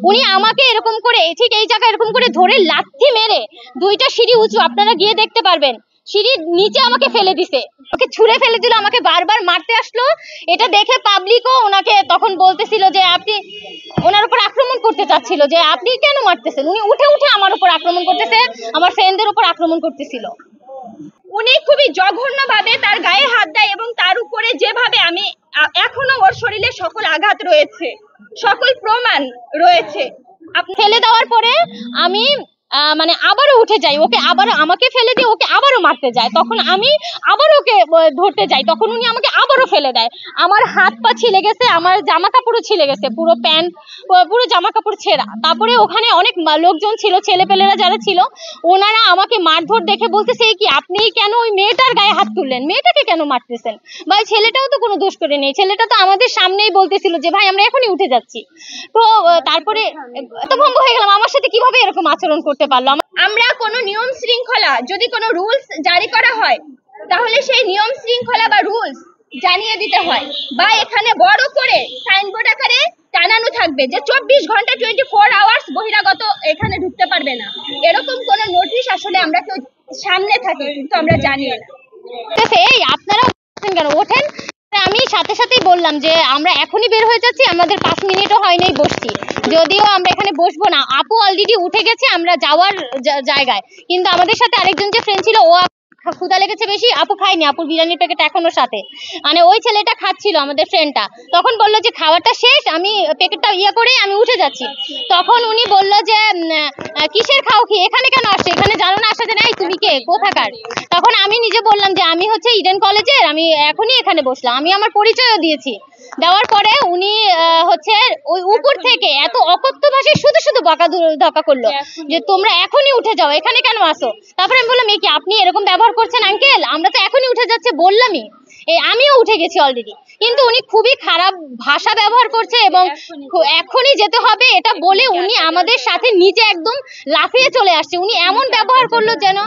উনি আমাকে এরকম করে ঠিক এই জায়গায় এরকম করে ধরে লাথি মেরে 2টা সিঁড়ি উঁচু, আপনারা গিয়ে দেখতে পারবেন, সিঁড়ির নিচে আমাকে ফেলে দিছে, ওকে ছুঁড়ে ফেলে দিল, আমাকে বারবার মারতে আসলো। এটা দেখে পাবলিকও ওনাকে তখন বলতেছিল যে আপনি ওনার উপর আক্রমণ করতে চাচ্ছিল, যে আপনি কেন মারতেছেন। উনি উঠে উঠে আমার উপর আক্রমণ করতেছে, আমার ফ্রেন্ডদের উপর আক্রমণ করতেছিল। উনি খুবই জঘন্যভাবে তার গায়ে হাত দেয় এবং তার উপরে যেভাবে আমি এখনো ওর শরীরে সকল আঘাত রয়েছে, সকল প্রমাণ রয়েছে। ফেলে দেওয়ার পরে আমি মানে আবারও উঠে যাই, ওকে আবারও আমাকে ফেলে দিয়ে ওকে আবারও মারতে যায়। তখন আমি আবার ওকে ধরতে যাই, তখন উনি আমাকে আবারও ফেলে দেয়। আমার হাত পা ছিলে গেছে, আমার জামা কাপড়ও ছিলে গেছে, পুরো প্যান্ট পুরো জামা কাপড় ছেঁড়া। তারপরে ওখানে অনেক লোকজন ছিল, ছেলেপেলেরা যারা ছিল, ওনারা আমাকে মারধর দেখে বলতেছে কি আপনি কেন ওই মেয়েটার গায়ে হাত তুললেন, মেয়েটাকে কেন মারতেছেন, ভাই ছেলেটাও তো কোনো দোষ করে নেই, ছেলেটা তো আমাদের সামনেই বলতেছিল যে ভাই আমরা এখনই উঠে যাচ্ছি। তো তারপরে এত ভঙ্গ হয়ে গেলাম, আমার সাথে কিভাবে এরকম আচরণ করতে পারলো। আমরা কোনো নিয়ম শৃঙ্খলা, যদি কোনো রুলস জারি করা হয় তাহলে সেই নিয়ম শৃঙ্খলা বা রুলস জানিয়ে দিতে হয়, বা এখানে বড় করে সাইনবোর্ড আকারে টানানো থাকবে যে 24 ঘন্টা 24 আওয়ার্স বহিরাগত এখানে ঢুকতে পারবে না। এরকম কোন নোটিশ আসলে আমরা কেউ সামনে থাকি কিন্তু আমরা জানি না। এই আপনারা কেন ওঠেন, আমি সাথে সাথেই বললাম যে আমরা এখনই বের হয়ে যাচ্ছি, আমাদের 5 মিনিটও হয় নাই বসছি, যদিও আমরা এখানে বসবো না, আপু অলরেডি উঠে গেছে আমরা যাওয়ার জায়গায়। কিন্তু আমাদের সাথে আরেকজন যে ফ্রেন্ড ছিল, ও ক্ষুধা লেগেছে বেশি, আপু খাইনি, আপুর বিরিয়ানির প্যাকেট এখনো সাথে, মানে ওই ছেলেটা খাচ্ছিল আমাদের ফ্রেন্ডটা, তখন বললো যে খাওয়াটা শেষ, আমি প্যাকেটটা করে আমি উঠে যাচ্ছি। তখন উনি বললো যে কিসের খাও কি, এখানে কেন আসছে, এখানে জানো না আসাতে নাই, তুমি কে, কোথাকার। তখন আমি নিজে বললাম যে আমি হচ্ছে ইডেন কলেজের, আমি এখনই এখানে বসলাম, আমি আমার পরিচয়ও দিয়েছি। দেওয়ার পরে উনি হচ্ছে ওই উপর থেকে এত অকথ্য ভাষায় শুধু শুধু বকাধকা করলো যে তোমরা এখনই উঠে যাও, এখানে কেন আসো। তারপরে আমি বললাম কি আপনি এরকম ব্যবহার করছেন আঙ্কেল, আমরা তো এখনই উঠে যাচ্ছে বললামই, আমিও উঠে গেছি অলরেডি। কিন্তু উনি খুবই খারাপ ভাষা ব্যবহার করছে এবং এখনই যেতে হবে এটা বলে উনি আমাদের সাথে নিজে একদম লাফিয়ে চলে আসছে। উনি এমন ব্যবহার করলো যেন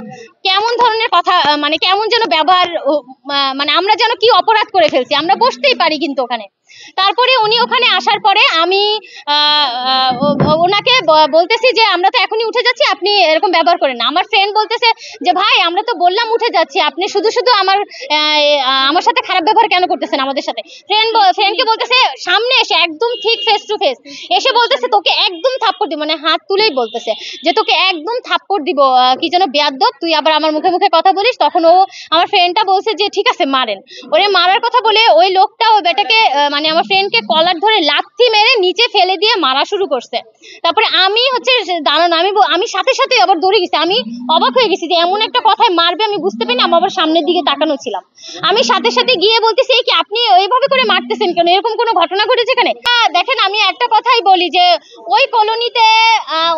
কেমন ধরনের কথা, মানে কেমন যেন ব্যবহার, মানে আমরা যেন কি অপরাধ করে ফেলছি, আমরা বসতেই পারি কিন্তু ওখানে। তারপরে উনি ওখানে আসার পরে আমি ওনাকে বলতেছি যে আমরা তো এখনই উঠে যাচ্ছি, আপনি এরকম ব্যবহার করেন না। আমার ফ্রেন্ড বলতেছে যে ভাই আমরা তো বললাম উঠে যাচ্ছি, আপনি শুধু শুধু আমার সাথে খারাপ ব্যবহার কেন করতেছেন আমাদের সাথে। ফ্রেন্ডকে বলতেছে সামনে এসে একদম ঠিক ফেস টু ফেস এসে বলতেছে তোকে একদম থাপ্পড় দিব, মানে হাত তুলেই বলতেছে যে তোকে একদম থাপ্পড় দিব, কি যেন বেয়াদব তুই আবার আমার মুখে মুখে কথা বলিস। তখন ও আমার ফ্রেন্ডটা বলছে যে ঠিক আছে মারেন, ওরে মারার কথা বলে ওই লোকটা ওই বেটাকে মানে আমার ফ্রেন্ডকে কলার ধরে লাথি মেরে নিচে ফেলে দিয়ে মারা শুরু করছে। তারপরে আমি হচ্ছে দাঁড়ানো, আমি সাথে সাথে আবার দৌড়ে গেছি, আমি অবাক হয়ে গেছি যে এমন একটা কথায় মারবে আমি বুঝতে পারিনি, আমি আবার সামনের দিকে তাকানো ছিলাম। আমি সাথে সাথে গিয়ে বলতেছি কি আপনি এইভাবে করে মারতেছেন কেন, এরকম কোনো ঘটনা ঘটেছে এখানে। দেখেন আমি একটা কথাই বলি যে ওই কলোনিতে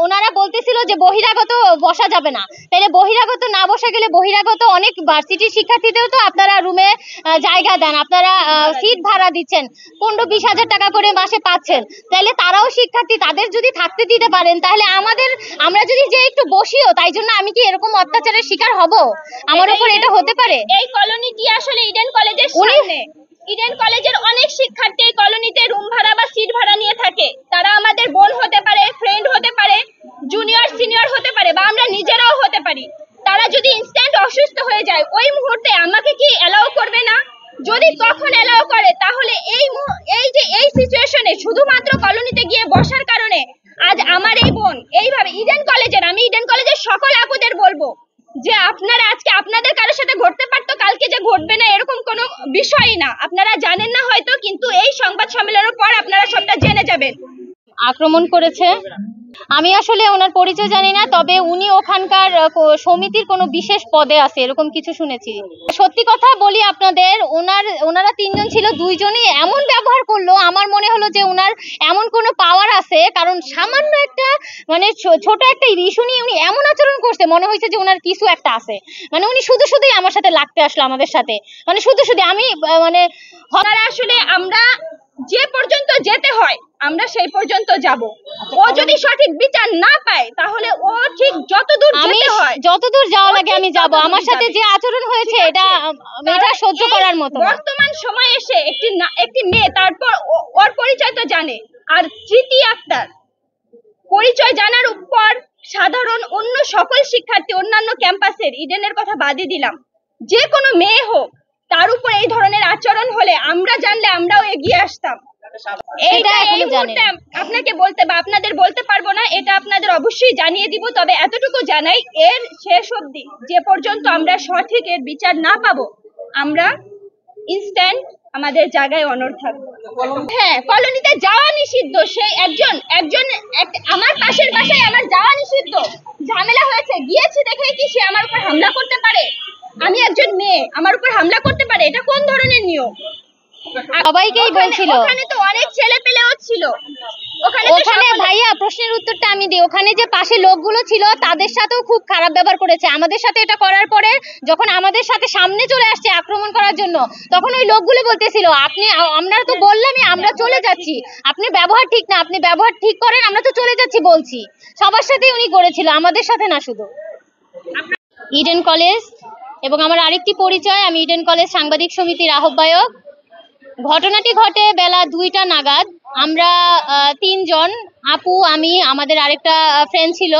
ওনারা বলতেছিল যে বহিরাগত বসা যাবে না, তাহলে বহিরাগত না বসা গেলে বহিরাগত অনেক ভার্সিটির শিক্ষার্থীদেরও তো আপনারা রুমে জায়গা দেন, আপনারা সিট ভাড়া দিচ্ছেন, 15-20 হাজার টাকা করে মাসে পাচ্ছেন, তাহলে তারাও শিক্ষার্থী, তাদের যদি থাকতে দিতে পারেন তাহলে আমরা যদি যে একটু বসিও, তাই জন্য আমি কি এরকম অত্যাচারের শিকার হব, আমার উপর এটা হতে পারে। এই কলোনিটি আসলে ইডেন কলেজের সামনে, ইডেন কলেজের অনেক শিক্ষার্থী এই কলোনিতে রুম ভাড়া বা সিট ভাড়া নিয়ে থাকে, তারা আমাদের বোন হতে পারে, ফ্রেন্ড হতে পারে, জুনিয়র সিনিয়র হতে পারে, বা আমরা নিজেরাও হতে পারি। তারা যদি ইনস্ট্যান্ট অসুস্থ হয়ে যায় ওই মুহূর্তে আমাকে কি এলাও করবে না? যদি তখন এলাও করে তাহলে এই সিচুয়েশনে শুধুমাত্র কলোনিতে গিয়ে বসার কারণে আজ আমার এই বোন এইভাবে আমি ইডেন কলেজের সকল আপুদের বলবো যে আপনারা আজকে আপনাদের কারোর সাথে ঘটতে পারতো, কালকে যে ঘটবে না এরকম কোনো বিষয়ই না। আপনারা জানেন না হয়তো, কিন্তু এই সংবাদ সম্মেলনের পর আপনারা সবটা জেনে যাবেন। আক্রমণ করেছে, আমি আসলে ওনার পরিচয় জানি না, তবে উনি ওখানকার সমিতির কোনো বিশেষ পদে আছে এরকম কিছু শুনেছি। সত্যি কথা বলি আপনাদের, ওনারা 3 জন ছিল, 2 জনই এমন ব্যবহার করলো, আমার মনে হলো যে ওনার এমন কোনো পাওয়ার আছে, কারণ সামান্য একটা মানে ছোট একটা ইস্যু নিয়ে উনি এমন আচরণ করছে, মনে হয়েছে যে ওনার কিছু একটা আছে, মানে উনি শুধু শুধুই আমার সাথে লাগতে আসলো আমাদের সাথে, মানে শুধু শুধু আমি মানে আসলে আমরা যে পর্যন্ত যেতে হয় আমরা সেই পর্যন্ত যাব। ও যদি সঠিক বিচার না পায় তাহলে ও ঠিক যতদূর যেতে হয়, যতদূর যাওয়া লাগে আমি যাব। আমার সাথে যে আচরণ হয়েছে এটা সহ্য করার মতো। বর্তমান সময়ে এসে একটি মেয়ে, তারপর ওর পরিচয় তো জানে, আর স্মৃতি আক্তার পরিচয় জানার উপর সাধারণ অন্য সকল শিক্ষার্থী অন্যান্য ক্যাম্পাসের, ইডেনের কথা বাদই দিলাম, যে কোনো মেয়ে হোক তার উপর এই ধরনের আচরণ হলে আমরা জানলে আমরাও এগিয়ে আসতাম। এটা এই এখনো জানেন। মুহূর্তে আপনাকে বলতে বা আপনাদের বলতে পারবো না, এটা আপনাদের অবশ্যই জানিয়ে দিব। তবে এতটুকু জানাই, এর শেষ অবধি যে পর্যন্ত আমরা সঠিক এর বিচার না পাবো, আমরা ইনস্ট্যান্ট আমাদের জায়গায় অনড় থাকবো। হ্যাঁ, কলোনিতে যাওয়া নিষিদ্ধ। সেই আমার পাশের বাসায় আমার যাওয়া নিষিদ্ধ। ঝামেলা হয়েছে, গিয়েছি দেখে কি সে আমার উপর হামলা করতে পারে? আমি একজন মেয়ে, আমার উপর হামলা করতে পারে? এটা কোন ধরনের নিয়ম? সবাইকেই বলছিল। ওখানে তো অনেক ছেলে পেলেও ছিল। ওখানে ভাইয়া প্রশ্নের উত্তরটা আমি দিই। ওখানে যে পাশে লোকগুলো ছিল তাদের সাথেও খুব খারাপ ব্যবহার করেছে। আমাদের সাথে এটা করার পরে যখন আমাদের সাথে সামনে চলে আসছে আক্রমণ করার জন্য, তখন ওই লোকগুলো বলতেছিল, আমরা তো বললামই আমরা চলে যাচ্ছি, আপনি ব্যবহার ঠিক না, আপনি ব্যবহার ঠিক করেন, আমরা তো চলে যাচ্ছি বলছি। সবার সাথেই উনি করেছিল, আমাদের সাথে না শুধু। ইডেন কলেজ এবং আমার আরেকটি পরিচয়, আমি ইডেন কলেজ সাংবাদিক সমিতির আহ্বায়ক। ঘটনাটি ঘটে বেলা 2টা নাগাদ। আমরা 3 জন, আপু, আমি, আমাদের আরেকটা ফ্রেন্ড ছিল,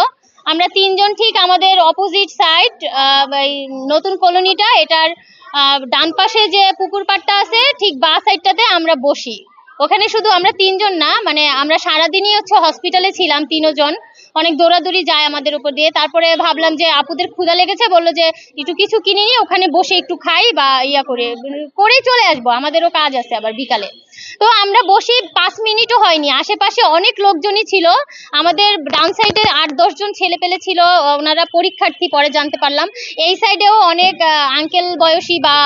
আমরা 3 জন ঠিক আমাদের অপোজিট সাইড, নতুন কলোনিটা, এটার ডান পাশে যে পুকুর পাড়টা আছে ঠিক বা সাইডটাতে আমরা বসি। ওখানে শুধু আমরা 3 জন না, মানে আমরা সারাদিনই হসপিটালে ছিলাম 3 জন। অনেক দৌড়াদৌড়ি যায় আমাদের উপর দিয়ে। তারপরে ভাবলাম যে আপুদের ক্ষুধা লেগেছে, বললো যে একটু কিছু কিনে নিয়ে ওখানে বসে একটু খাই বা করেই চলে আসবো, আমাদেরও কাজ আছে আবার বিকালে। তো আমরা বসি, 5 মিনিটও হয়নি, আশেপাশে অনেক লোকজনই ছিল। আমাদের ডান সাইডে 8-10 জন ছেলে পেলে ছিল, ওনারা পরীক্ষার্থী, পরে জানতে পারলাম। এই সাইডেও অনেক আঙ্কেল বয়সী বা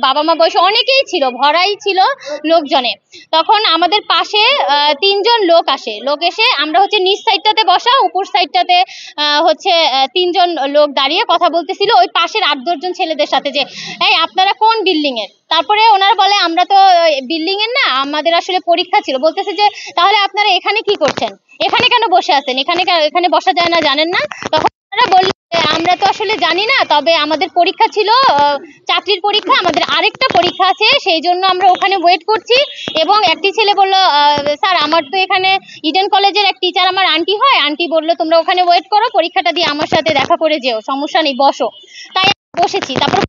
বাবা মা বয়সী অনেকেই ছিল, ভরাই ছিল লোকজনে। তখন আমাদের পাশে 3 জন লোক এসে, আমরা নিচ সাইডটাতে বসা, উপর সাইডটাতে 3 জন লোক দাঁড়িয়ে কথা বলতেছিল ওই পাশের 8-10 জন ছেলেদের সাথে, যে এই আপনারা কোন বিল্ডিং এর? তারপরে ওনারা বলে আমরা তো বিল্ডিং এর না, আমাদের আসলে পরীক্ষা ছিল। বলতেছে যে তাহলে আপনারা এখানে কি করছেন, এখানে কেন বসে আছেন, এখানে বসা যায় না, জানেন না? তখন ওনারা বলল আমরা তো আসলে জানি না, তবে আমাদের পরীক্ষা ছিল, চাকরির পরীক্ষা, আমাদের আরেকটা পরীক্ষা আছে, সেই জন্য আমরা ওখানে ওয়েট করছি। এবং একটি ছেলে বলল, স্যার আমার তো এখানে ইডেন কলেজের এক টিচার আমার আন্টি হয়, আন্টি বললো তোমরা ওখানে ওয়েট করো, পরীক্ষাটা দিয়ে আমার সাথে দেখা করে যেও, সমস্যা নেই, বসো। তাই বসেছি। তারপর